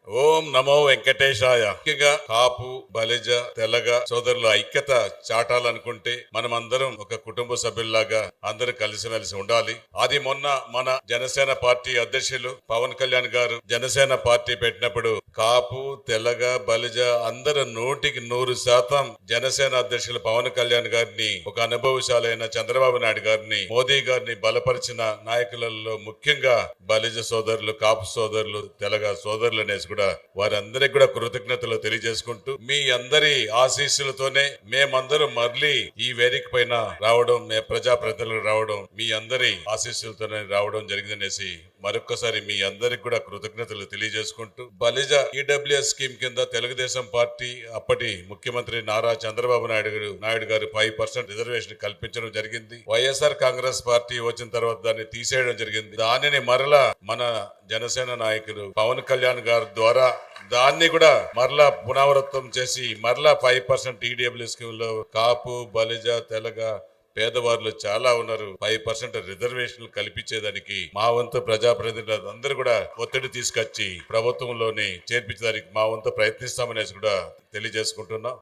ఓం నమో వెంకటేశాయ. ముఖ్యంగా కాపు బలిజ తెలగ సోదరుల ఐక్యత చాటాలనుకుంటే మనమందరం ఒక కుటుంబ సభ్యుల్లాగా అందరూ కలిసిమెలిసి ఉండాలి. అది మొన్న మన జనసేన పార్టీ అధ్యక్షులు పవన్ కళ్యాణ్ గారు జనసేన పార్టీ పెట్టినప్పుడు కాపు తెలగ బలిజ అందరూ 100% జనసేన అధ్యక్షులు పవన్ కళ్యాణ్ గారిని, ఒక అనుభవశాలైన చంద్రబాబు నాయుడు గారిని, మోదీ గారిని బలపరిచిన నాయకులలో ముఖ్యంగా బలిజ సోదరులు, కాపు సోదరులు, తెలగ సోదరులు అనేసి కూడా వారందరికి కూడా కృతజ్ఞతలు తెలియజేసుకుంటూ, మీ అందరి ఆశీస్సులతోనే మేమందరం మళ్ళీ ఈ వేదిక పైన రావడం, ప్రజాప్రతినిధులు రావడం, మీ అందరి ఆశీస్సులతోనే రావడం జరిగిందనేసి మరొక్కసారి మీ అందరికి కూడా కృతజ్ఞతలు తెలియజేసుకుంటూ, బలిజ ఈడబ్ల్యూఎస్ స్కీమ్ కింద తెలుగుదేశం పార్టీ అప్పటి ముఖ్యమంత్రి నారా చంద్రబాబు నాయుడు గారు 5% రిజర్వేషన్ కల్పించడం జరిగింది. వైఎస్ఆర్ కాంగ్రెస్ పార్టీ వచ్చిన తర్వాత దాన్ని తీసేయడం జరిగింది. దానిని మరలా మన జనసేన నాయకులు పవన్ కళ్యాణ్ గారి ద్వారా దాన్ని కూడా మరలా పునరావృతం చేసి మరలా 5% ఈడబ్ల్యూ స్కీమ్ లో కాపు బలిజ తెలగ పేదవాళ్ళు చాలా ఉన్నారు, 5% రిజర్వేషన్లు కల్పించేదానికి మా వంతు ప్రజాప్రతినిధులు అందరూ కూడా ఒత్తిడి తీసుకొచ్చి ప్రభుత్వంలోని చేర్పించడానికి మా వంతు ప్రయత్నిస్తామనేసి కూడా తెలియజేసుకుంటున్నాం.